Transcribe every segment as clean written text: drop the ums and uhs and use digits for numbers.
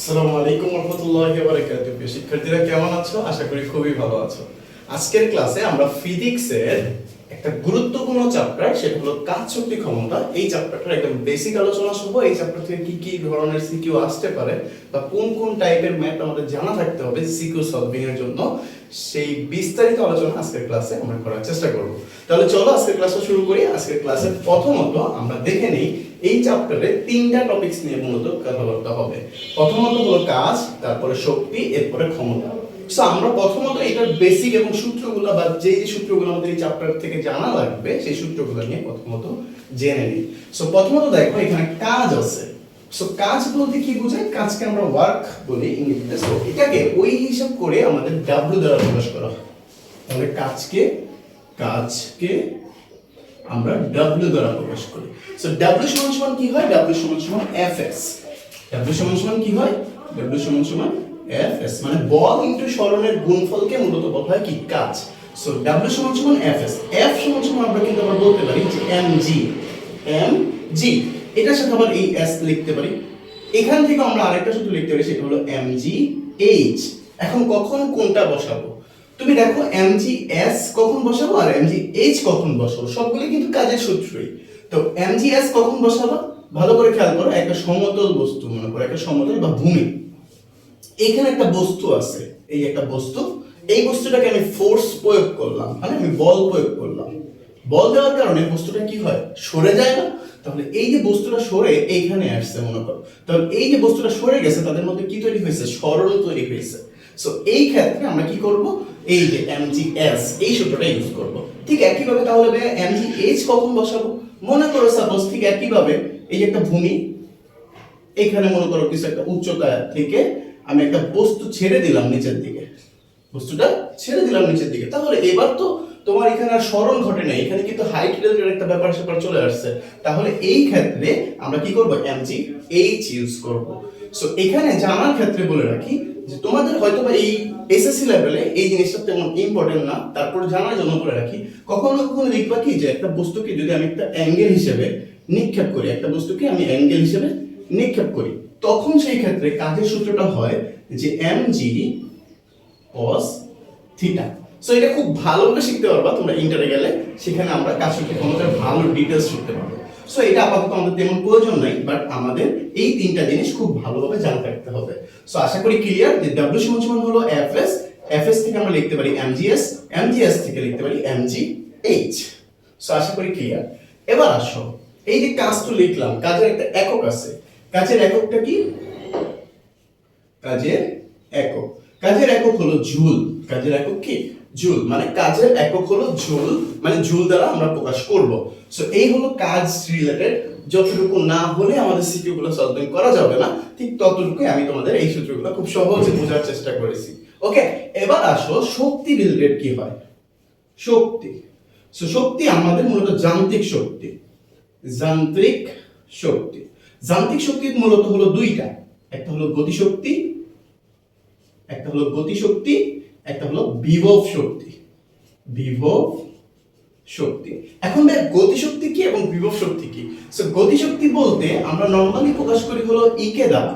আসসালামু আলাইকুম ওয়া রাহমাতুল্লাহি ওয়া বারাকাতুহু। প্রিয় শিক্ষার্থীরা কেমন আছো? আশা করি খুবই ভালো আছো। আজকের ক্লাসে আমরা ফিজিক্সের একটা গুরুত্বপূর্ণ চ্যাপ্টার, সেটা হলো কাজ শক্তি ক্ষমতা। এই চ্যাপ্টারটার একদম বেসিক আলোচনা সহ এই চ্যাপ্টার থেকে কি কি ধরনের সিকিউ আসতে পারে বা কোন কোন টাইপের ম্যাথ আমাদের জানা থাকতে হবে সিকিউ সলভিং এর জন্য, সেই বিস্তারিত আলোচনা আজকের ক্লাসে আমরা করার চেষ্টা করব। তাহলে চলো আজকের ক্লাসটা শুরু করি। আজকের ক্লাসে প্রথমত আমরা দেখে নেই এই চ্যাপ্টারে তিনটা টপিকস নিয়ে মূলত কথাবার্তা হবে। প্রথমত হলো কাজ, তারপরে শক্তি, এরপরে ক্ষমতা। সো আমরা প্রথমত এটার বেসিক এবং সূত্রগুলো বা যে সূত্রগুলো আমাদের এই চ্যাপ্টার থেকে জানা লাগবে সেই সূত্রগুলো নিয়ে প্রথমত জেনে নিই। সো প্রথমত দেখো এখানে কাজ আছে। সো কাজ বলতে কি বোঝায়? কাজকে আমরা ওয়ার্ক বলি ইংরেজিতে। সো এটাকে ওই হিসাব করে আমাদের ডাব্লিউ দ্বারা প্রকাশ করা হয়। তাহলে কাজকে আমরা ডাব্লিউ দ্বারা প্রকাশ করি। সো ডাব্লিউ সমান কি হয়? ডাব্লিউ সমান এফএস। ডাব্লিউ সমান কি হয়? ডাব্লিউ সমান এফএস, মানে বল ইনটু সরণের গুণফলকে মূলত বলা হয় কি? কাজ। সো ডাব্লিউ সমান এফএস। এফ সমান আমরা কিন্তু আবার বলতে পারি যে এমজি। এটার সাথে আবার এই এস লিখতে পারি। এখান থেকে আমরা আরেকটা সূত্র লিখতে পারি, সেটা হলো এমজি এইচ। এখন কখন কোনটা বসাবো? তুমি দেখো এমজি এস কখন বসাবো আর এমজি এইচ কখন বসাবো, সবগুলো কিন্তু কাজের সূত্রই। তো এমজি এস কখন বসাবো ভালো করে খেয়াল করো। একটা সমতল বস্তু, মনে করো একটা সমতল বা ভূমি, এখানে একটা বস্তু আছে, এই একটা বস্তু, এই বস্তুটাকে আমি ফোর্স প্রয়োগ করলাম, মানে আমি বল প্রয়োগ করলাম। বল দেওয়ার কারণে বস্তুটা কি হয়? সরে যায় না? তাহলে এই যে বস্তুটা সরে এইখানে আসছে মনে করো, তাহলে এই যে বস্তুটা সরে গেছে তাদের মধ্যে কি তৈরি হয়েছে? সরণ তৈরি হয়েছে। সো এই ক্ষেত্রে আমরা কি করব? এই যে mgs এই সূত্রটা ইউজ করব। ঠিক একই ভাবে তাহলে mgh কখন বসাবো? মনে করো সাপোজ ঠিক একই ভাবে এই যে একটা ভূমি, এখানে মনে করো কিছু একটা উচ্চতা থেকে আমি একটা বস্তু ছেড়ে দিলাম নিচের দিকে, বস্তুটা ছেড়ে দিলাম নিচের দিকে, তাহলে এবার তো তোমার এখানে আর সরণ ঘটে না, এখানে কিন্তু হাইট রিলেটেড একটা ব্যাপার স্যাপার চলে আসছে। তাহলে এই ক্ষেত্রে আমরা কি করব? mgh ইউজ করব। সো এখানে জানার ক্ষেত্রে বলে রাখি যে তোমাদের হয়তোবা এই এসএসসি লেভেলে এই জিনিসটা তেমন ইম্পর্টেন্ট না, তারপর জানার জন্য বলে রাখি। কখনো কখনো দেখবা কি যে একটা বস্তুকে যদি আমি একটা অ্যাঙ্গেল হিসেবে নিক্ষেপ করি, একটা বস্তুকে আমি অ্যাঙ্গেল হিসেবে নিক্ষেপ করি, তখন সেই ক্ষেত্রে কাজের সূত্রটা হয় যে mg cos থিটা। সো এটা খুব ভালোভাবে শিখতে পারবা তোমরা ইন্টারে গেলে, সেখানে আমরা কাজ শক্তি ক্ষমতার ভালো ডিটেইলস শিখতে পারবো। সো এটা আপাতত আমাদের তেমন প্রয়োজন নাই, বাট আমাদের এই তিনটা জিনিস খুব ভালোভাবে জানা রাখতে হবে। সো আশা করি ক্লিয়ার যে ডাব্লিউ সমান হলো এফএস, এফএস থেকে আমরা লিখতে পারি এমজিএস, এমজিএস থেকে লিখতে পারি এমজিএইচ। সো আশা করি ক্লিয়ার। এবার আসো এই যে কাজ তো লিখলাম, কাজের একটা একক আছে। কাজের এককটা কি? কাজের একক হলো জুল। কাজের একক কি? জুল। মানে কাজের একক হলো জুল, মানে জুল দ্বারা আমরা প্রকাশ করব। সো এই হলো কাজ রিলেটেড। যতটুকু না হলে আমাদের সিকিউ গুলো সলভিং করা যাবে না, ঠিক ততটুকুই আমি তোমাদের এই সূত্রগুলো খুব সহজে বোঝার চেষ্টা করেছি। ওকে, এবার আসো শক্তি রিলেটেড কি হয়। শক্তি, সো শক্তি আমাদের মূলত যান্ত্রিক শক্তি। যান্ত্রিক শক্তি মূলত হলো দুইটা, একটা হলো গতিশক্তি, একটা হলো বিভব শক্তি। এখন দেখ গতিশক্তি কি এবং বিভব শক্তি কি। সো গতিশক্তি বলতে আমরা নরমালি প্রকাশ করি হলো ইকে দ্বারা।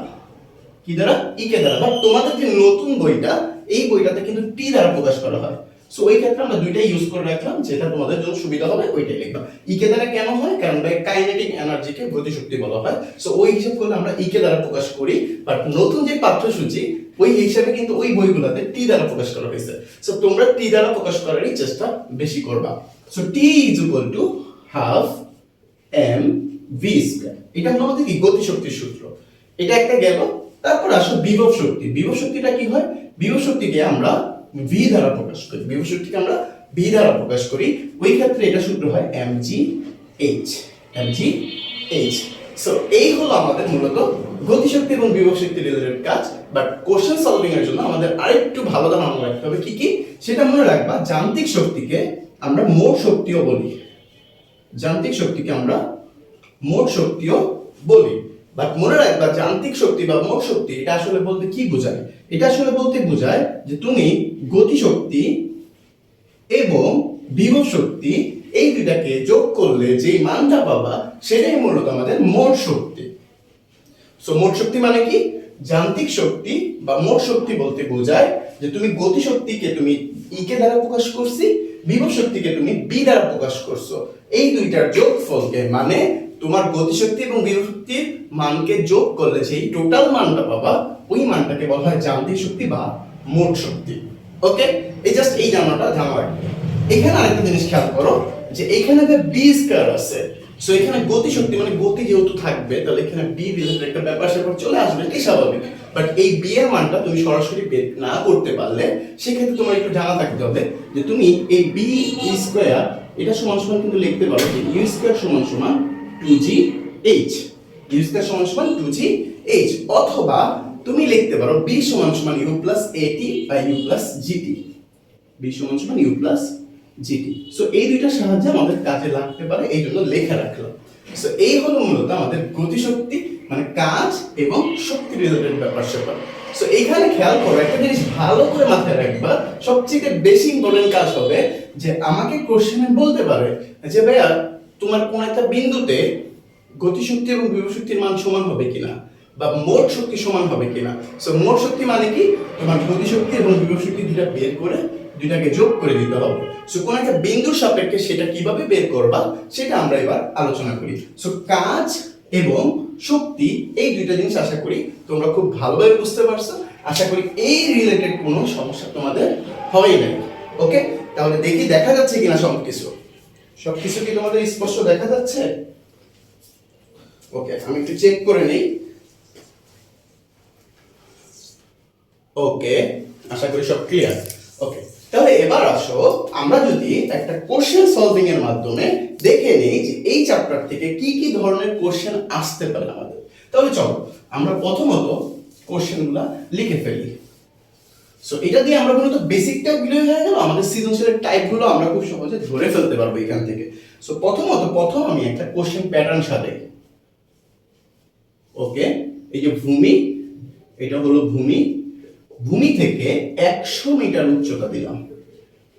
কি দ্বারা? ইকে দ্বারা। বাট তোমাদের যে নতুন বইটা, এই বইটাতে কিন্তু টি দ্বারা প্রকাশ করা হয়। সো ওই ক্ষেত্রে আমরা দুইটাই ইউজ করে রাখলাম, যেটা তোমাদের জন্য সুবিধা হবে ওইটাই লিখবা। ইকে দ্বারা কেন হয়? কারণ কাইনেটিক এনার্জিকে গতিশক্তি বলা হয়। সো ওই হিসাব করলে আমরা ইকে দ্বারা প্রকাশ করি, বাট নতুন যে পাঠ্যসূচি ওই হিসাবে কিন্তু ওই বইগুলোতে টি দ্বারা প্রকাশ করা হয়েছে। সো তোমরা টি দ্বারা প্রকাশ করারই চেষ্টা বেশি করবা। So T is equal to half m v square. এটা হলো আমাদের কি? গতিশক্তির সূত্র। এটা একটা গেল। তারপর আসো বিভব শক্তি। বিভব শক্তিটা কি হয়? বিভব শক্তিকে আমরা ভি দ্বারা প্রকাশ করি। ওই ক্ষেত্রে এটা সূত্র হয় mgh। সো এই হলো আমাদের মূলত গতিশক্তি এবং বিভব শক্তি রিলেটেড কাজ। বাট কোশ্চেন সলভিং এর জন্য আমাদের আরেকটু ভালো ধারণা রাখতে হবে কি কি, সেটা মনে রাখবা। যান্ত্রিক শক্তিকে আমরা মোট শক্তিও বলি। বাট মনে রাখবা যান্ত্রিক শক্তি বা মোট শক্তি এটা আসলে বলতে কি বোঝায়? এটা আসলে বলতে বোঝায় যে তুমি গতিশক্তি এবং বিভব শক্তি এই দুটাকে যোগ করলে যে মানটা পাবা সেটাই মূলত আমাদের মোট শক্তি। সো মোট শক্তি মানে কি? যান্ত্রিক শক্তি বা মোট শক্তি বলতে বোঝায় যে তুমি গতি শক্তিকে তুমি ই কে দ্বারা প্রকাশ করছি, বিভব শক্তিকে তুমি বি দ্বারা প্রকাশ করছো। এই দুইটার যোগফলকে মানে তোমার গতিশক্তি এবং বিভব শক্তির মানকে যোগ করলে যে টোটাল মানটা পাবা, ওই মানটাকে বলা হয় যান্ত্রিক শক্তি বা মোট শক্তি। ওকে, এই জাস্ট এই জানাটা জানা রাখবে। এখানে আরেকটা জিনিস খেয়াল করো যে এখানে যে বি স্কয়ার আছে, সো এখানে গতি শক্তি মানে গতি যেহেতু থাকবে তাহলে এখানে বি রিলেটেড একটা ব্যাপার স্যাপার চলে আসবে, এটাই স্বাভাবিক। বাট এই বি এর মানটা তুমি সরাসরি বের না করতে পারলে সেক্ষেত্রে তোমার একটু জানা থাকতে হবে যে তুমি এই বি স্কয়ার এটা সমান সমান কিন্তু লিখতে পারো যে ইউ স্কয়ার সমান সমান 2g h, ইউ স্কয়ার সমান সমান 2g h, অথবা তুমি লিখতে পারো b সমান সমান u প্লাস at বা u প্লাস gt, b সমান সমান u প্লাস gt। সো এই দুইটা সাহায্যে আমাদের কাজে লাগতে পারে, এই জন্য লেখা রাখলাম। সো এই হলো মূলত আমাদের গতিশক্তি মানে কাজ এবং শক্তি রিলেটেড ব্যাপার স্যাপার। সো এইখানে খেয়াল করো একটা জিনিস ভালো করে মাথায় রাখবা, সবচেয়ে বেশি ইম্পর্টেন্ট কাজ হবে যে আমাকে কোশ্চেনে বলতে পারে যে ভাইয়া তোমার কোন একটা বিন্দুতে গতিশক্তি এবং বিভব শক্তির মান সমান হবে কিনা বা মোট শক্তি সমান হবে কিনা। সো মোট শক্তি মানে কি, তোমার গতিশক্তি এবং বিভব শক্তি দুইটা বের করে দুইটাকে যোগ করে দিতে হবে। সো কোন একটা বিন্দুর সাপেক্ষে সেটা কিভাবে বের করবা সেটা আমরা এবার আলোচনা করি। সো কাজ এবং শক্তি এই দুইটা জিনিস আশা করি তোমরা খুব ভালোভাবে বুঝতে পারছো। আশা করি এই রিলেটেড কোনো সমস্যা তোমাদের হবেই না। ওকে, তাহলে দেখি দেখা যাচ্ছে কিনা সবকিছু কি তোমাদের স্পষ্ট দেখা যাচ্ছে? ওকে, আমি একটু চেক করে নেই। ওকে, আশা করি সব ক্লিয়ার। ওকে, তাহলে এবার আসো আমরা যদি একটা কোশ্চেন সলভিং এর মাধ্যমে দেখে নেই যে এই চ্যাপ্টার থেকে কি কি ধরনের কোশ্চেন আসতে পারে আমাদের। তাহলে চলো আমরা প্রথমত কোশ্চেনগুলো লিখে ফেলি। সো এটা দিয়ে আমরা মূলত বেসিকটা ক্লিয়ার হয়ে গেল, আমাদের সৃজনশীলের টাইপগুলো আমরা খুব সহজে ধরে ফেলতে পারবো এখান থেকে। সো প্রথম আমি একটা কোশ্চেন প্যাটার্ন সাজাই। ওকে, এই যে ভূমি, এটা হলো ভূমি, ভূমি থেকে 100 মিটার উচ্চতা দিলাম,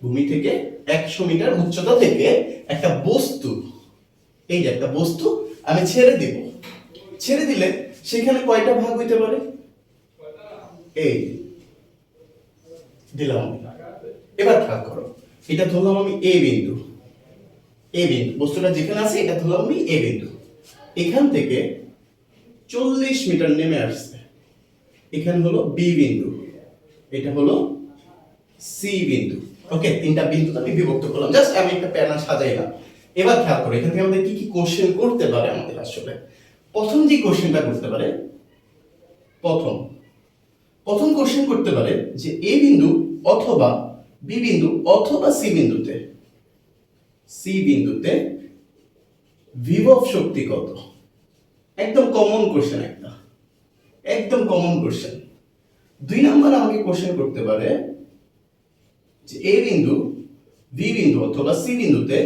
ভূমি থেকে 100 মিটার উচ্চতা থেকে একটা বস্তু, এই যে একটা বস্তু আমি ছেড়ে দিব, ছেড়ে দিলে সেখানে কয়টা ভাগ হইতে পারে, এই দিলাম। এবার খেয়াল করো, এটা ধরলাম আমি এ বিন্দু, বস্তুটা যেখানে আছে এটা ধরলাম আমি এ বিন্দু, এখান থেকে 40 মিটার নেমে আসছে, এখানে হলো বি বিন্দু, এটা হলো সি বিন্দু। ওকে, তিনটা বিন্দু আমি বিভক্ত করলাম, জাস্ট আমি একটা প্যাটার্ন সাজাইলাম। এবার খেয়াল করো এখান থেকে আমাদের কি কি কোশ্চেন করতে পারে আমাদের। আসলে প্রথম যে কোশ্চেনটা করতে পারে, প্রথম কোশ্চেন করতে পারে যে এ বিন্দু অথবা বি বিন্দু অথবা সি বিন্দুতে বিভব শক্তি কত। একদম কমন কোশ্চেন, একদম কমন কোশ্চেন। 2 নাম্বার আমাকে কোশ্চেন করতে পারে যে এ বিন্দু, বি বিন্দু অথবা সি বিন্দুতে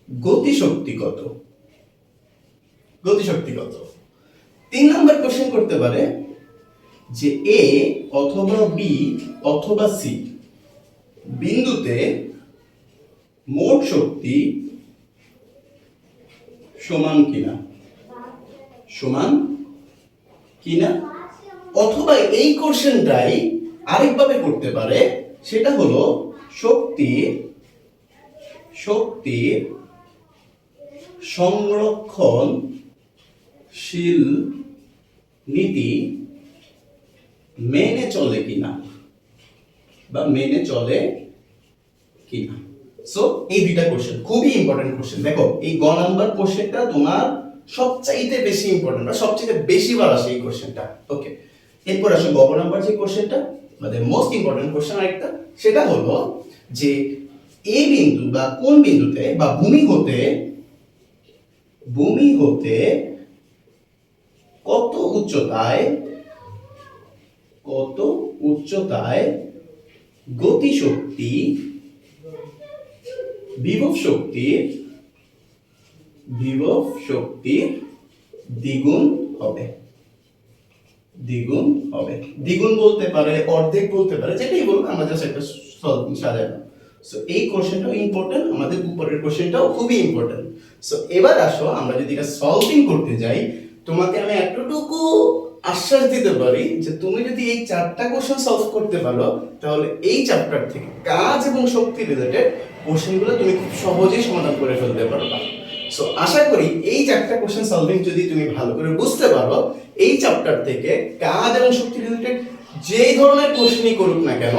গতিশক্তি কত। 3 নাম্বার কোশ্চেন করতে পারে যে এ অথবা বি অথবা সি বিন্দুতে মোট শক্তি সমান কিনা, অথবা এই কোশ্চেনটাই আরেকভাবে করতে পারে, সেটা হলো শক্তির সংরক্ষণশীল নীতি মেনে চলে কিনা। সো এই দুইটা কোশ্চেন খুবই ইম্পর্টেন্ট কোশ্চেন। দেখো এই গ নাম্বার কোশ্চেনটা তোমার সবচাইতে বেশি ইম্পর্টেন্ট বা সবচেয়ে বেশি বার আসে এই কোশ্চেনটা। ওকে, এরপর আসো গ নাম্বার যে কোশ্চেনটা আমাদের মোস্ট ইম্পর্টেন্ট কোশ্চেন আরেকটা, সেটা হলো যে এ বিন্দু বা কোন বিন্দুতে বা ভূমি হতে কত উচ্চতায় গতিশক্তি বিভব শক্তির দ্বিগুণ হবে। দ্বিগুণ বলতে পারে, অর্ধেক বলতে পারে, যেটাই বলুন, আমরা জাস্ট একটা সলভিং সাজালাম। সো এই কোশ্চেনটাও ইম্পর্টেন্ট, আমাদের উপরের কোশ্চেনটাও খুবই ইম্পর্টেন্ট। সো এবার আসো আমরা যদি এটা সলভিং করতে যাই, তোমাকে আমি এতটুকু আশ্বাস দিতে পারি যে তুমি যদি এই 4টা কোশ্চেন সলভ করতে পারো তাহলে এই চ্যাপ্টার থেকে কাজ এবং শক্তি রিলেটেড কোশ্চেনগুলো তুমি খুব সহজেই সমাধান করে ফেলতে পারবা। সো আশা করি এই 4টা কোশ্চেন সলভিং যদি তুমি ভালো করে বুঝতে পারো, এই চ্যাপ্টার থেকে কাজ এবং শক্তি রিলেটেড যেই ধরনের কোশ্চেনই করুক না কেন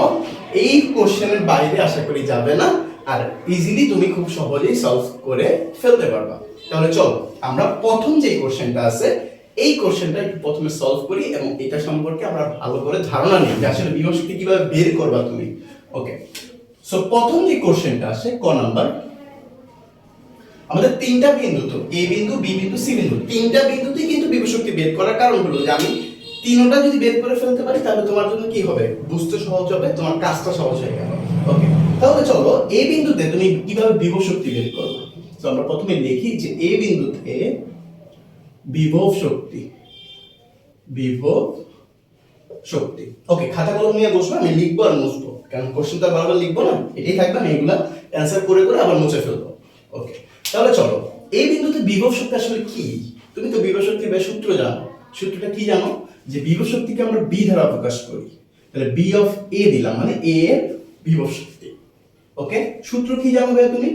এই কোশ্চেনের বাইরে আশা করি যাবে না, আর ইজিলি তুমি খুব সহজেই সলভ করে ফেলতে পারবা। তাহলে চলো আমরা প্রথম যে কোশ্চেনটা আছে এই কোশ্চেনটা একটু প্রথমে সলভ করি এবং এটা সম্পর্কে আমরা ভালো করে ধারণা নিই যে আসলে বিভব শক্তি কিভাবে বের করবা তুমি। ওকে, সো প্রথম যে কোশ্চেনটা আসে ক নাম্বার, আমাদের 3টা বিন্দু, তো এ বিন্দু, বি বিন্দু, সি বিন্দু, 3টা বিন্দুতে কিন্তু বিভব শক্তি বের করার কারণ হলো যে আমি 3টা যদি বের করে ফেলতে পারি তাহলে তোমার জন্য কি হবে, বুঝতে সহজ হবে, তোমার কাজটা সহজ হয়ে গেল। ওকে, তাহলে চলো এ বিন্দুতে তুমি কিভাবে বিভব শক্তি বের করবে। তো আমরা প্রথমে লিখি যে এ বিন্দুতে বিভব শক্তি, বিভব শক্তি। ওকে, খাতা কলম নিয়ে বসবো, আমি লিখবো আর মুছবো, কারণ কোশ্চেন তো বারবার লিখবো না, এটাই থাকবে, আমি এগুলা অ্যানসার করে করে আবার মুছে ফেলবো। ওকে, তাহলে চলো এই বিন্দুতে বিভব শক্তি আসলে কি, তুমি তো বিভব শক্তির সূত্র জানো। সূত্রটা কি জানো, যে বিভব শক্তিকে আমরা বি দ্বারা প্রকাশ করি, তাহলে বি অফ এ দিলাম, মানে এ এর বিভব শক্তি। ওকে, সূত্র কি জানো ভাইয়া তুমি,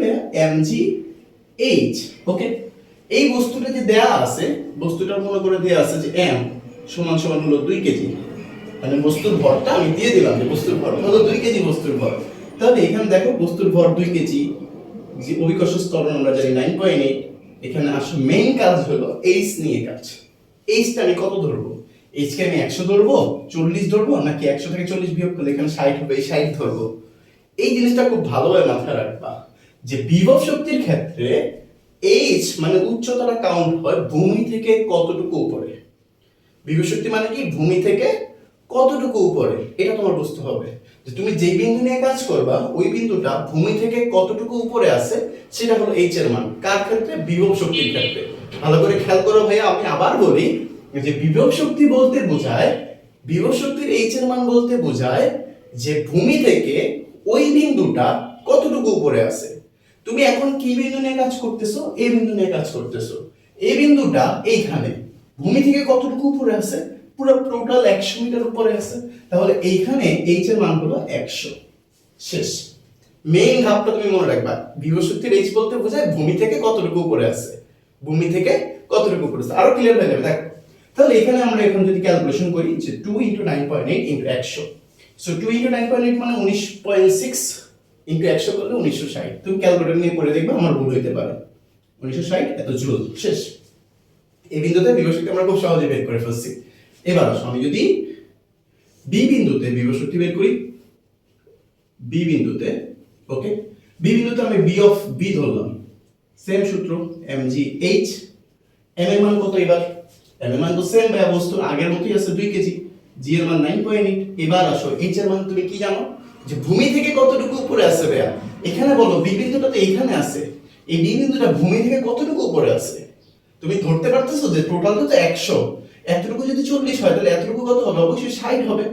এমজি এইচ। ওকে, এই বস্তুটা যে দেয়া আছে, বস্তুটা মনে করে দেয়া আছে যে এম সমান সমান হলো 2 কেজি, মানে বস্তুর ভরটা আমি দিয়ে দিলাম যে বস্তুর ভর হলো 2 কেজি বস্তুর ভর। তাহলে এখানে দেখো বস্তুর ভর 2 কেজি, যে অভিকর্ষ ত্বরণ আমরা জানি 9.8। এখানে আসলে মেইন কাজ হলো এইচ নিয়ে কাজ। এইচটা আমি কত ধরবো, এইচ কে আমি 100 ধরবো, 40 ধরবো, নাকি 100 থেকে 40 বিয়োগ করলে এখানে 60 হবে, এই 60 ধরবো। এই জিনিসটা খুব ভালোভাবে মাথায় রাখবা যে বিভব শক্তির ক্ষেত্রে এইচ মানে উচ্চতাটা কাউন্ট হয় ভূমি থেকে কতটুকু উপরে। বিভব শক্তি মানে কি, ভূমি থেকে কতটুকু উপরে, এটা তোমার বুঝতে হবে। যে তুমি যেই বিন্দু নিয়ে কাজ করবা ওই বিন্দুটা ভূমি থেকে কতটুকু উপরে আছে সেটা হলো এইচ এর মান। কার ক্ষেত্রে, বিভব শক্তির ক্ষেত্রে। ভালো করে খেয়াল করো ভাইয়া, আমি আবার বলি যে বিভব শক্তি বলতে বোঝায়, বিভব শক্তির এইচ এর মান বলতে বোঝায় যে ভূমি থেকে ওই বিন্দুটা কতটুকু উপরে আছে। তুমি এখন কি বিন্দু নিয়ে কাজ করতেছো, এ বিন্দু নিয়ে কাজ করতেছো। এই বিন্দুটা এইখানে ভূমি থেকে কতটুকু উপরে আছে, পুরো টোটাল 100 মিটার উপরে আছে। তাহলে এইখানে এইচ এর মান হলো 100। শেষ। মেইন ধাপটা তুমি মনে রাখবা, বিভব শক্তির এইচ বলতে বোঝায় ভূমি থেকে কতটুকু উপরে আছে, ভূমি থেকে কতটুকু উপরে আছে। আরো ক্লিয়ার হয়ে যাবে দেখো। তাহলে এখানে আমরা এখন যদি ক্যালকুলেশন করি যে 2 * 9.8 * 100, সো 2 * 9.8 মানে 19.6 ইনটু 100 করলে 1960। তুমি ক্যালকুলেটর নিয়ে করে দেখবে, আমার ভুল হইতে পারে। 1960 এত জুল। শেষ। এই বিন্দুতে বিভব শক্তি আমরা খুব সহজে বের করে ফেলছি। এবার আসো আমি যদি বি বিন্দুতে বিভব শক্তি বের করি, বি বিন্দুতে, ওকে, বি বিন্দুতে আমি বি অফ বি ধরলাম, সেম সূত্র এমজি এইচ। এম এর মান কত, এবার এম এর মান তো সেম ভাই, বস্তুর আগের মতই আছে 2 কেজি, জি এর মান 9.8। এবার আসো এইচ এর মান তুমি কি জানো, যে ভূমি থেকে কতটুকু উপরে আছে ভাইয়া। এখানে বলো বি বিন্দুটা তো এইখানে আছে, এই বি বিন্দুটা ভূমি থেকে কতটুকু উপরে আছে তুমি ধরতে পারতেছো যে টোটাল তো 100, এতটুকু যদি 40 হয় তাহলে এতটুকু কত হবে, অবশ্যই 60 হবে,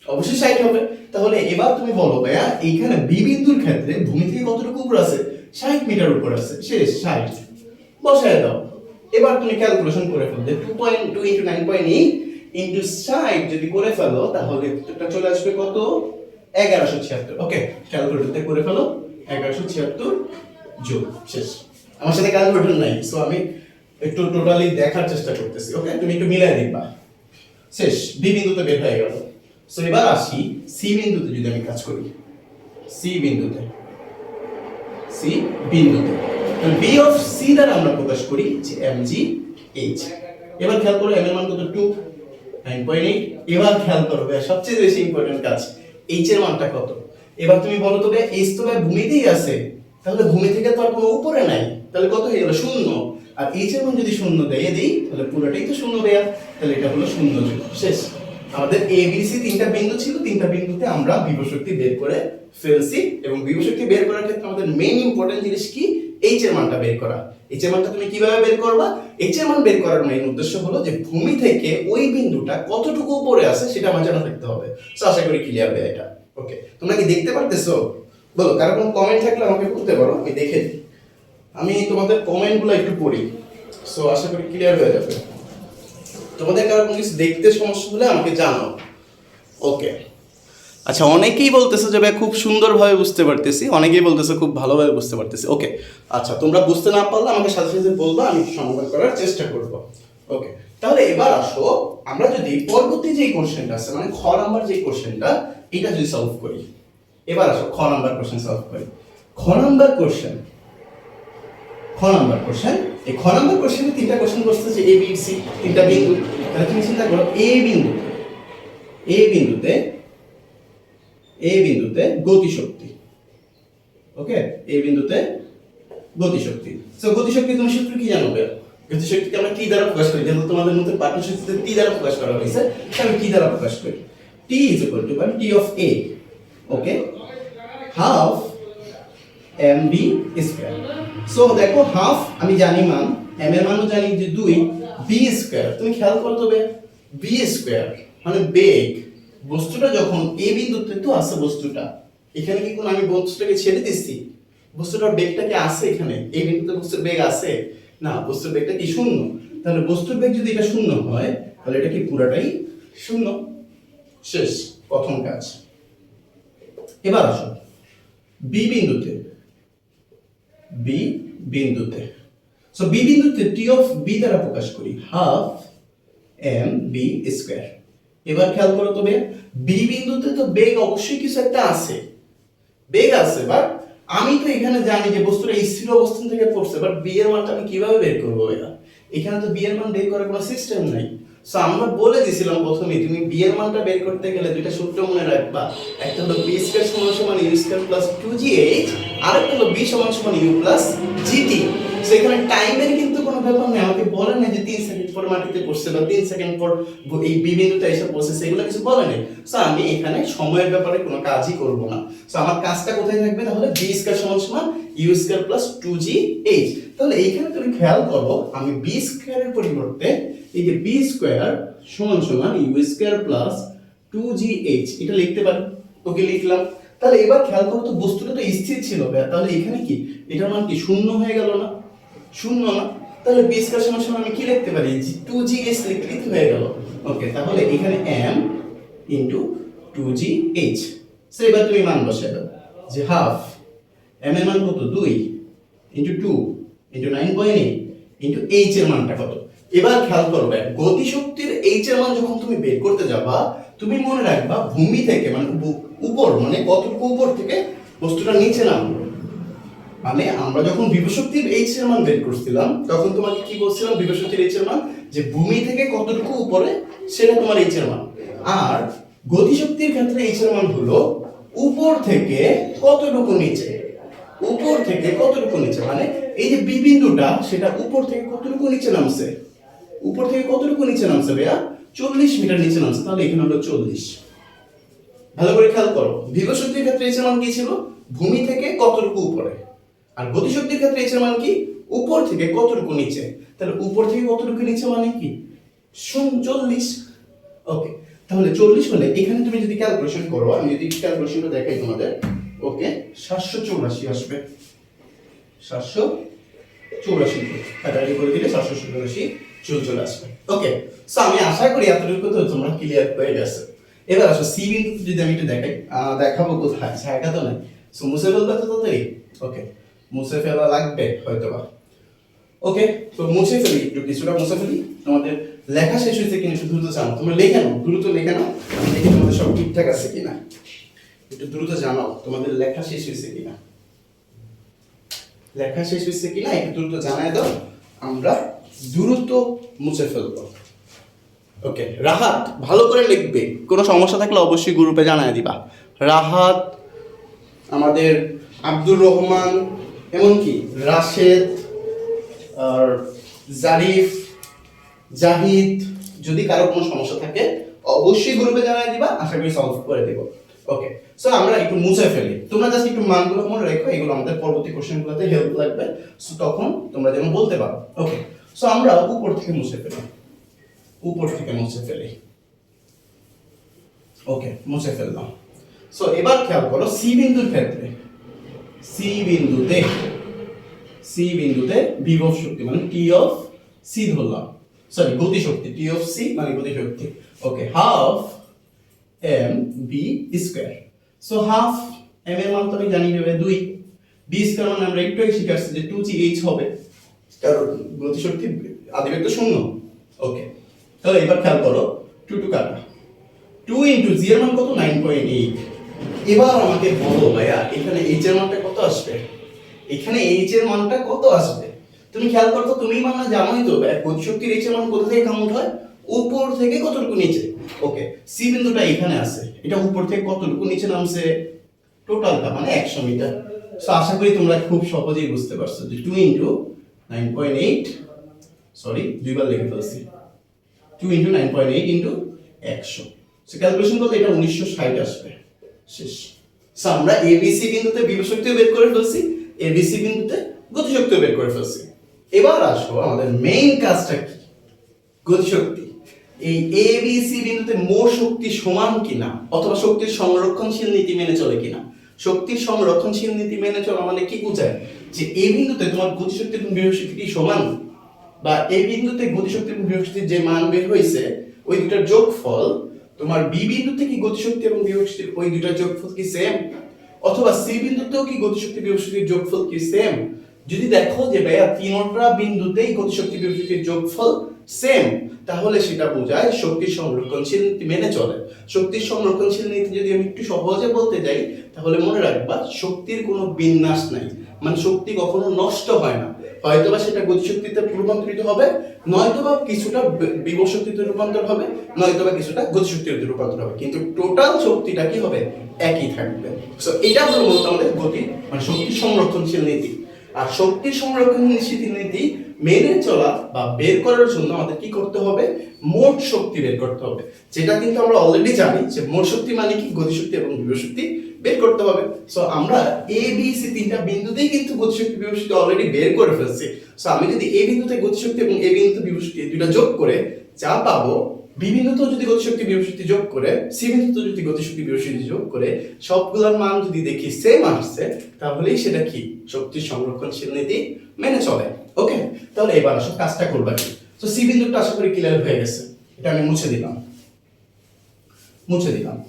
অবশ্যই 60 হবে। তাহলে এবার তুমি বলো ভাইয়া এইখানে বি বিন্দুর ক্ষেত্রে ভূমি থেকে কতটুকু উপরে আছে, 60 মিটার উপরে আছে। শেষ। 60 বসায় দাও। এবার তুমি ক্যালকুলেশন করে ফেলো যে 2.2 * 9.8 * 60 যদি করে ফেলো তাহলে এটা চলে আসবে কত, 1176। ওকে, ক্যালকুলেটরতে করে ফেলো, 1176 যোগ। শেষ। আমার সাথে ক্যালকুলেটর নাই, সো আমি একটু টোটালি দেখার চেষ্টা করতেছি। ওকে, তুমি একটু মিলাই দেখবা। শেষ। বি বিন্দুতে বের হয়ে গেল। সো এবার আসি সি বিন্দুতে, যদি আমি কাজ করি সি বিন্দুতে, সি বিন্দুতে তাহলে বি অফ সি দ্বারা আমরা প্রকাশ করি যে এমজি এইচ। এবার খেয়াল করো এম এর মান কত, 2 9.8। এবার খেয়াল করো সবচেয়ে বেশি ইম্পর্টেন্ট কাজ, এইচ এর মানটা কত। এবার তুমি বলো তো এইচ তো ভাই ভূমিতেই আছে, তাহলে ভূমি থেকে তো আর কোনো উপরে নাই, তাহলে কত হয়ে গেল, 0। আর এইচ এর মান যদি 0 দিয়ে দেই তাহলে পুরোটাই তো 0 দেয়া, তাহলে এটা হলো 0 যোগ। শেষ। আমাদের এ বি সি 3টা বিন্দু ছিল, 3টা বিন্দুতে আমরা বিভব শক্তি বের করে ফেলছি। এবং বিভব শক্তি বের করার ক্ষেত্রে আমাদের মেইন ইম্পর্টেন্ট জিনিস কি, এইচ এর মানটা বের করা। এইচ এর মানটা তুমি কিভাবে বের করবা, এইচ এর মান বের করার মেইন উদ্দেশ্য হলো যে ভূমি থেকে ওই বিন্দুটা কতটুকু উপরে আছে সেটা আমার জানা থাকতে হবে। সো আশা করি ক্লিয়ার হবে এটা। ওকে, তোমরা কি দেখতে পারতেছো, বলো, কারো কোনো কমেন্ট থাকলে আমাকে বলতে পারো, আমি দেখে দিই। আমি তোমাদের কমেন্টগুলো একটু পড়ি, সো আশা করি ক্লিয়ার হয়ে যাবে। তো তোমাদের কারো কোনো কিছু দেখতে সমস্যা হলে আমাকে জানাও। ওকে, আচ্ছা, অনেকেই বলতেছে যে ভাই খুব সুন্দরভাবে বুঝতে পারতেছি, অনেকেই বলতেছে খুব ভালোভাবে বুঝতে পারতেছি। ওকে, আচ্ছা, তোমরা বুঝতে না পারলে আমাকে সাথে সাথে বলবা, আমি সমাধান করার চেষ্টা করব। ওকে, তাহলে এবার আসো আমরা যদি পরবর্তী যে কোশ্চেনটা আছে মানে খ নাম্বার যে কোশ্চেনটা, এটা যদি সলভ করি। এবার আসো খ নাম্বার কোশ্চেন সলভ করি। খ নাম্বার কোশ্চেন, এই খ নাম্বার কোশ্চেনে তিনটা কোশ্চেন বসতে আছে, এ বি সি, তিনটা বিন্দু। তাহলে তুমি চিন্তা করো এ বিন্দুতে গতিশক্তি। ওকে, এই বিন্দুতে গতিশক্তি। সো গতিশক্তি তুমি সূত্র কি জানো? গতিশক্তিকে আমরা কি দ্বারা প্রকাশ করি? যেহেতু তোমাদের মধ্যে পাঠ্যসূচিতে টি দ্বারা প্রকাশ করা হয়েছে, আমি কি দ্বারা প্রকাশ করি? T is equal to T of A, okay, half M V square. So দেখো হাফ আমি জানি মান, এম এর মানও জানি যে 2, বি স্কয়ার। তুমি খেয়াল করো তবে বি স্কয়ার মানে বেগ, বস্তুটা যখন এ বিন্দুতে তো আছে, বস্তুটা এখানে কি কোন আমি বস্তুটাকে ছেড়ে দিচ্ছি? বস্তুটার বেগটা কি আছে এখানে? এই বিন্দুতে বস্তুর বেগ আছে না, বস্তুর বেগটা কি শূন্য। তাহলে বস্তুর বেগ যদি এটা শূন্য হয় তাহলে এটা কি পুরাটাই শূন্য। শেষ, প্রথম কাজ। এবার আসো বি বিন্দুতে সো বি বিন্দুতে টি অফ বি দ্বারা প্রকাশ করি, হাফ এম বি স্কয়ার। এবার খেয়াল করো তবে বি বিন্দুতে তো বেগ অবশ্যই কিছু একটা আছে, বেগ আছে, বাট আমি তো এখানে জানি যে বস্তুটা স্থির অবস্থান থেকে পড়ছে, বাট বি এর মানটা আমি কিভাবে বের করব? এখানে তো বি এর মান বের করার কোনো সিস্টেম নাই। সো আমরা বলে দিয়েছিলাম প্রথমে, তুমি বি এর মানটা বের করতে গেলে দুইটা সূত্র মনে রাখবা। একটা হলো বি স্কয়ার সমান সমান ইউ স্কয়ার প্লাস 2gh, আর একটা হলো বি সমান সমান ইউ প্লাস জিটি। সো এখানে টাইমের কিন্তু কোনো ব্যাপার নেই, আমাকে বলে না যে 3 সেকেন্ড পর মাটিতে পড়ছে বা 3 সেকেন্ড পর এই বি বিন্দুতে এসে পড়ছে, সেগুলো কিছু বলে নেই। সো আমি এখানে সময়ের ব্যাপারে কোনো কাজই করব না। সো আমার কাজটা কোথায় থাকবে? তাহলে বি স্কয়ার সমান সমান ইউ স্কয়ার প্লাস 2gh। তাহলে এইখানে তুমি খেয়াল করো, আমি বি স্কয়ারের পরিবর্তে এই যে বি স্কয়ার সমান সমান ইউ স্কয়ার প্লাস 2gh এটা লিখতে পারি। ওকে, লিখলাম। তাহলে এবার খেয়াল করো তো বস্তুটা তো স্থির ছিল, তাহলে এখানে কি এটার মান কি শূন্য হয়ে গেল না? শূন্য না। তাহলে বি স্কয়ার সমান সমান আমি কি লিখতে পারি? 2gh লিখতে হয়ে গেল। ওকে, তাহলে এখানে m ইনটু 2gh। সো এবার তুমি মান বসাই দাও যে হাফ m এর মান কত? 2 ইনটু 2 ইনটু 9.8 ইনটু h এর মানটা কত? এবার খেয়াল করবে গতিশক্তির h এর মান যখন তুমি বের করতে যাবা, তুমি মনে রাখবা ভূমি থেকে মানে উপর মানে কতটুকু উপর থেকে বস্তুটা নিচে নামলো। মানে আমরা যখন বিভবশক্তির h এর মান বের করছিলাম তখন তোমাকে কি বলছিলাম? বিভবশক্তির h এর মান যে ভূমি থেকে কতটুকু উপরে সেটা তোমার h এর মান। আর গতিশক্তির ক্ষেত্রে h এর মান হলো উপর থেকে কতটুকু নিচে, উপর থেকে কতটুকু নিচে, মানে এই যে বি বিন্দুটা সেটা উপর থেকে কতটুকু নিচে নামছে, উপর থেকে কতটুকু নিচে নামছে ভাইয়া? 40 মিটার নিচে নামছে। তাহলে এখানে হলো 40। ভালো করে খেয়াল করো, বিভবশক্তির ক্ষেত্রে h এর মান কি ছিল? ভূমি থেকে কতটুকু উপরে। আর গতিশক্তির ক্ষেত্রে h এর মান কি? উপর থেকে কতটুকু নিচে। তাহলে উপর থেকে কতটুকু নিচে মানে কি? 40। ওকে, তাহলে 40 হলে এখানে তুমি যদি ক্যালকুলেশন করো, আমি যদি ক্যালকুলেশনটা দেখাই তোমাদের, ওকে, 784 আসবে। 784 কাটাকাটি করে দিলে 784 চলে আসবে। ওকে, সো আমি আশা করি এতটুকু তো তোমরা ক্লিয়ার হয়ে গেছে। এবার আসো সি বিন্দু যদি আমি একটু দেখাই, দেখাবো কোথায়, জায়গা তো নাই। সো মুছে ফেলবে তো তাড়াতাড়ি। ওকে, মুছে ফেলা লাগবে হয়তোবা। ওকে, তো মুছে ফেলি, একটু কিছুটা মুছে ফেলি। তোমাদের লেখা শেষ হয়েছে কিনা একটু দ্রুত জানাও। তোমরা লেখে নাও, দ্রুত লেখে নাও, দেখি তোমাদের সব ঠিকঠাক আছে কিনা। একটু দ্রুত জানাও তোমাদের লেখা শেষ হয়েছে কিনা, লেখা শেষ হয়েছে কিনা একটু দ্রুত জানাই দাও, আমরা দ্রুত মুছে ফেলবো। ওকে, রাহাত ভালো করে লিখবে, কোনো সমস্যা থাকলে অবশ্যই গ্রুপে জানায় দিবা। রাহাত, আমাদের আব্দুর রহমান, এমনকি রাশেদ আর জারিফ, জাহিদ, যদি কারো কোনো সমস্যা থাকে অবশ্যই গ্রুপে জানায় দিবা, আশা করি সলভ করে দেব। ওকে, সো আমরা একটু মুছে ফেলি। তোমরা জাস্ট একটু মানগুলো মনে রাখো, এগুলো আমাদের পরবর্তী কোশ্চেনগুলোতে হেল্প লাগবে। সো তখন তোমরা যেন বলতে পারো। ওকে, সো আমরা উপর থেকে মুছে ফেলি, উপর থেকে মুছে ফেলি। ওকে, মুছে ফেললাম। সো এবার খেয়াল করো সি বিন্দুর ক্ষেত্রে, সি বিন্দুতে বিভব শক্তি মানে টি অফ সি ধরলাম। সরি গতিশক্তি, টি অফ সি মানে গতিশক্তি। Okay, half M V square. So half M এর মান তো আমি জানি নেবে 2, বি স্কয়ার মানে আমরা একটু শিখাচ্ছি যে 2gh হবে, কারণ গতিশক্তি আদিবেগ তো শূন্য। ওকে, তাহলে এবার খেয়াল করো 2 টু কাটা, 2 ইনটু জি এর মান কত 9.8। এবার আমাকে বলো ভাইয়া এখানে এইচ এর মানটা কত আসবে, এখানে এইচ এর মানটা কত আসবে? তুমি খেয়াল করো তো, তুমি মানে জানোই তো গতিশক্তির এইচ এর মান কোথা থেকে কাউন্ট হয়, উপর থেকে কতটুকু নিচে। ওকে, সি বিন্দুটা এখানে আছে, এটা উপর থেকে কতটুকু নিচে নামছে, টোটালটা মানে 100 মিটার। সো আশা করি তোমরা খুব সহজেই বুঝতে পারছো যে 2 ইনটু 9.8, সরি দুইবার লিখে ফেলছি, 2 ইনটু 9.8 ইনটু 100। সো ক্যালকুলেশন করলে এটা 1960 আসবে। শেষ। সো আমরা এবিসি বিন্দুতে বিভব শক্তিও বের করে ফেলছি, এবিসি বিন্দুতে গতিশক্তিও বের করে ফেলছি। এবার আসো আমাদের মেইন কাজটা কি, গতিশক্তি। এই এবিসি বিন্দুতে মোট শক্তি সমান কিনা, অথবা শক্তির সংরক্ষণশীল নীতি মেনে চলে কিনা। শক্তির সংরক্ষণশীল নীতি মেনে চলা মানে কি বোঝায়, যে এই বিন্দুতে তোমার গতিশক্তি এবং বিভব শক্তি কি সমান, বা এই বিন্দুতে গতিশক্তি এবং বিভব শক্তির যে মান বের হয়েছে ওই দুটার যোগফল তোমার বি বিন্দুতে কি গতিশক্তি এবং বিভব শক্তির ওই দুটার যোগফল কি সেম, অথবা সি বিন্দুতেও কি গতিশক্তি বিভব শক্তির যোগফল কি সেম। যদি দেখো যে ভাইয়া তিনটা বিন্দুতেই গতিশক্তি বিভব শক্তির যোগফল সেম, তাহলে সেটা বোঝায় শক্তির সংরক্ষণশীল নীতি মেনে চলে। শক্তির সংরক্ষণশীল নীতি যদি আমি একটু সহজে বলতে যাই, তাহলে মনে রাখবা শক্তির কোনো বিন্যাস নাই, মানে শক্তি কখনো নষ্ট হয় না। হয়তোবা সেটা গতিশক্তিতে রূপান্তরিত হবে, নয়তোবা কিছুটা বিভব শক্তিতে রূপান্তর হবে, নয়তোবা কিছুটা গতিশক্তিতে রূপান্তর হবে, কিন্তু টোটাল শক্তিটা কি হবে, একই থাকবে। সো এটা হলো মূলত আমাদের গতি মানে শক্তির সংরক্ষণশীল নীতি। আর শক্তির সংরক্ষণশীল নীতি মেনে চলা বা বের করার জন্য আমাদের কি করতে হবে, মোট শক্তি বের করতে হবে, যেটা কিন্তু আমরা অলরেডি জানি যে মোট শক্তি মানে কি, গতিশক্তি এবং বিভব শক্তি বের করতে হবে। সো আমরা এ বি সি তিনটা বিন্দুতেই কিন্তু গতিশক্তি বিভব শক্তি অলরেডি বের করে ফেলছি। সো আমি যদি এ বিন্দুতে গতিশক্তি এবং এ বিন্দুতে বিভব শক্তি দুটো যোগ করে যা পাবো, বি বিন্দুতেও যদি গতিশক্তি বিভব শক্তি যোগ করে, সি বিন্দুতেও যদি গতিশক্তি বিভব শক্তি যোগ করে সবগুলোর মান যদি দেখি সেম আসছে, তাহলেই সেটা কি শক্তির সংরক্ষণশীল নীতি মেনে চলে। ওকে, তাহলে এবার আসো কাজটা করবা কি। তো সি বিন্দুটা আশা করি ক্লিয়ার হয়ে গেছে, এটা আমি মুছে দিলাম।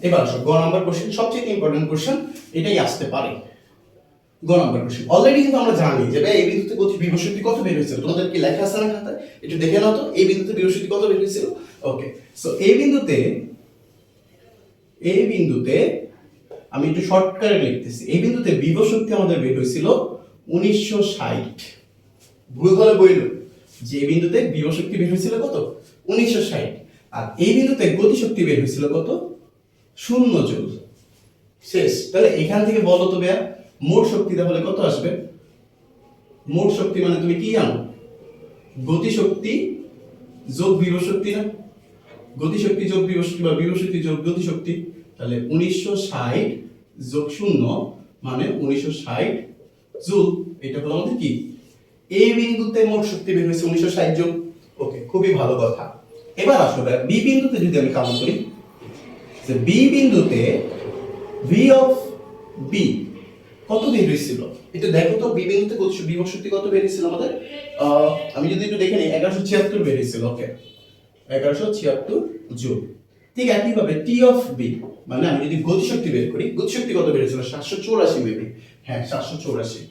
এবার আসো গ নাম্বার কোশ্চেন, সবচেয়ে ইম্পর্টেন্ট কোশ্চেন, এটাই আসতে পারে। গ নাম্বার কোশ্চেন অলরেডি কিন্তু আমরা জানি যে ভাই এই বিন্দুতে বিভব শক্তি কত বের হয়েছিল, তোমাদের কি লেখা আছে না খাতায়, একটু দেখে নাও তো এই বিন্দুতে বিভব শক্তি কত বের হয়েছিল। ওকে, সো এই বিন্দুতে আমি একটু শর্টকাটে লিখতেছি, এই বিন্দুতে বিভব শক্তি আমাদের বের হয়েছিল 1960। ভুল হলে বইল যে এই বিন্দুতে বিভব শক্তি বের হয়েছিল কত, 1960, আর এই বিন্দুতে গতি শক্তি বের হয়েছিল কত, 0 জুল। শেষ। তাহলে এখান থেকে বলো তো ভাইয়া মোট শক্তি তাহলে কত আসবে, মোট শক্তি মানে তুমি কি জানো, গতি শক্তি যোগ বিভব শক্তি না, গতি শক্তি যোগ বিভব শক্তি বা বিভব শক্তি যোগ গতি শক্তি, তাহলে 1960 যোগ 0 মানে 1960 জুল। এটা হলো আমাদের কি, এই বিন্দুতে মোট শক্তি বের হয়েছে 1960 জুল। ওকে, খুবই ভালো কথা। এবার আসো বি বিন্দুতে যদি আমি কাউন্ট করি, যে বি বিন্দুতে ভি অফ বি কত বের হয়েছিল, এটা দেখো তো, বি বিন্দুতে বিভব শক্তি কত বের হয়েছিল আমাদের, আমি যদি একটু দেখে নিই 1176 বের হয়েছিল। ওকে, 1176 জুল। ঠিক একইভাবে টি অফ বি মানে আমি যদি গতিশক্তি বের করি, গতিশক্তি কত বের হয়েছিল, 784 মেবি, হ্যাঁ 784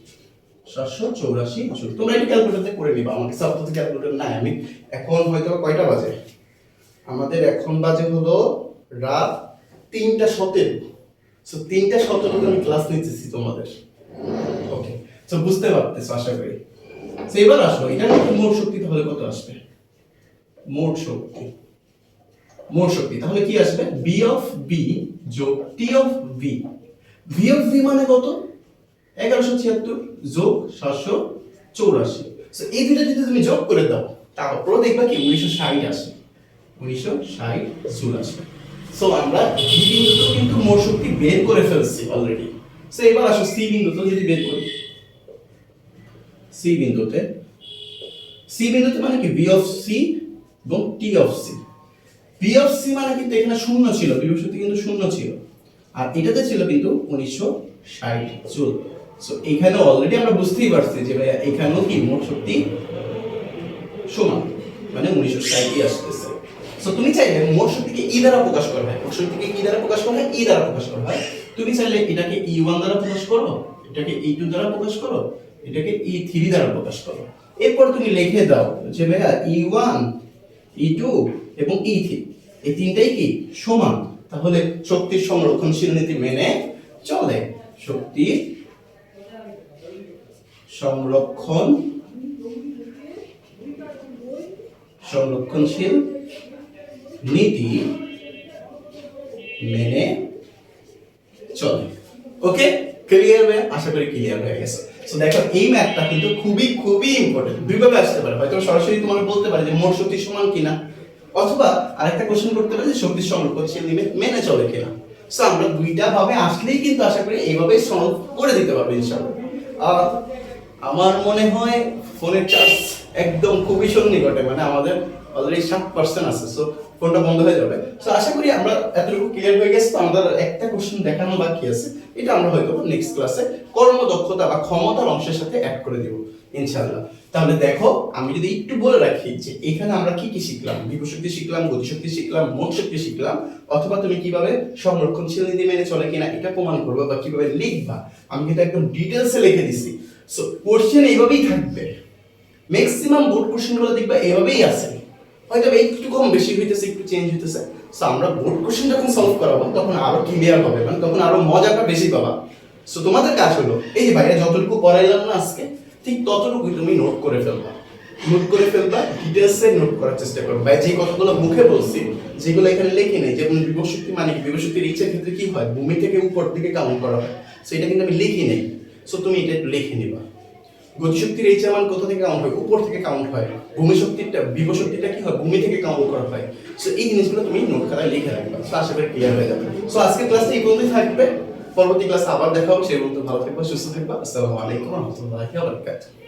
জুল। তোমরা এটা ক্যালকুলেটরতে করে নিবা, আমাকে সাপোজ ক্যালকুলেটর নাই, আমি এখন হয়তো কয়টা বাজে, আমাদের এখন বাজে হলো রাত 3:17। সো 3:17 আমি ক্লাস নিতেছি তোমাদের। ওকে, সো বুঝতে পারতেছো আশা করি। সো এবার আসো এটা মোট শক্তি তাহলে কত আসবে, মোট শক্তি তাহলে কি আসবে, বি অফ বি যোগ T of V. V of V মানে কত, 1176 যোগ 784। সো এই দুটো যদি তুমি যোগ করে দাও, তারপর দেখবা কি 1960 আসে, 1960 জুল আসে। সো আমরা বি বিন্দুতে কিন্তু মোট শক্তি বের করে ফেলছি অলরেডি। সো এবার আসো সি বিন্দুতে যদি বের করি, সি বিন্দুতে মানে কি ভি অফ সি এবং T of C. V of C মানে কিন্তু এখানে 0 ছিল, বিভব শক্তি কিন্তু 0 ছিল, আর এটাতে ছিল কিন্তু 1960 জুল। সো এখানে অলরেডি আমরা বুঝতেই পারছি যে ভাই এখানেও কি মোট শক্তি সমান। মানে 1960 আসতেছে। সো তুমি চাইলে মোট শক্তিকে ই দ্বারা প্রকাশ করা হয়, মোট শক্তিকে কি দ্বারা প্রকাশ করা হয়, ই দ্বারা প্রকাশ করা হয়। তুমি চাইলে এটাকে E1 দ্বারা প্রকাশ করো, এটাকে E2 দ্বারা প্রকাশ করো, এটাকে E3 দ্বারা প্রকাশ করো। এরপর তুমি লিখে দাও যে ভাইয়া E1 E2 এবং E3 এই তিনটাই কি সমান, তাহলে শক্তির সংরক্ষণশীল নীতি মেনে চলে। শক্তির সংরক্ষণশীল নীতি মেনে চলে। ওকে, ক্লিয়ার হয়ে, আশা করি ক্লিয়ার হয়ে গেছে। সো দেখো এই ম্যাথটা কিন্তু খুবই খুবই ইম্পর্টেন্ট। দুইভাবে আসতে পারে, হয়তো সরাসরি তোমাকে বলতে পারে যে মোট শক্তি সমান কিনা, অথবা আরেকটা কোশ্চেন করতে পারে যে শক্তির সংরক্ষণশীল নীতি মেনে চলে কিনা। সো আমরা দুইটা ভাবে আসলেই কিন্তু আশা করি এইভাবেই সলভ করে দিতে পারবো ইনশাআল্লাহ। আমার মনে হয় ফোনের চার্জ একদম খুবই সন্নিকটে, মানে আমাদের অলরেডি 7% আছে। সো ফোনটা বন্ধ হয়ে যাবে। সো আশা করি আমরা এতটুকু ক্লিয়ার হয়ে গেছে। তো আমাদের একটা কোশ্চেন দেখানো বাকি আছে, এটা আমরা হয়তো নেক্সট ক্লাসে কর্মদক্ষতা বা ক্ষমতার অংশের সাথে অ্যাড করে দেব ইনশাআল্লাহ। তাহলে দেখো আমি যদি একটু বলে রাখি যে এখানে আমরা কি কি শিখলাম, বিভব শিখলাম, গতিশক্তি শিখলাম, মোট শক্তি শিখলাম, অথবা তুমি কিভাবে সংরক্ষণশীল নীতি মেনে চলে কিনা এটা প্রমাণ করবে বা কিভাবে লিখবা, আমি কিন্তু একদম ডিটেইলসে লিখে দিছি। সো কোশ্চেন এইভাবেই থাকবে, ম্যাক্সিমাম বোর্ড কোশ্চেনগুলো দেখবা এইভাবেই আছে, হয়তো একটু কম বেশি হইতেছে, একটু চেঞ্জ হইতেছে। সো আমরা বোর্ড কোশ্চেন যখন সলভ করাবো তখন আরো ক্লিয়ার হবে, মানে তখন আরো মজাটা বেশি পাবা। সো তোমাদের কাজ হলো এই যে ভাইয়া যতটুকু পড়াইলাম না আজকে, ঠিক ততটুকুই তুমি নোট করে ফেলবা, ডিটেইলসে নোট করার চেষ্টা করো। ভাই যে কথাগুলো মুখে বলছি, যেগুলো এখানে লিখে নেই, যেমন বিভব শক্তি মানে কি, বিভব শক্তির ইচ্ছার ক্ষেত্রে কি হয়, ভূমি থেকে উপর দিকে কাউন্ট করা হয়, সেটা কিন্তু আমি লিখি নেই। সো তুমি এটা একটু লিখে নিবা। গতিশক্তির এই মান কোথা থেকে কাউন্ট হয়, উপর থেকে কাউন্ট হয়। ভূমি শক্তিটা, বিভব শক্তিটা কি হয়, ভূমি থেকে কাউন্ট করা হয়। সো এই জিনিসগুলো তুমি নোট খাতায় লিখে রাখবা। সো আশা করি ক্লিয়ার হয়ে যাবে। সো আজকের ক্লাসটা এই পর্যন্তই থাকবে, পরবর্তী ক্লাসে আবার দেখা হবে। সেই পর্যন্ত ভালো থাকবা, সুস্থ থাকবা। আসসালামু আলাইকুম ওয়া রাহমাতুল্লাহি ওয়া বারাকাতুহু।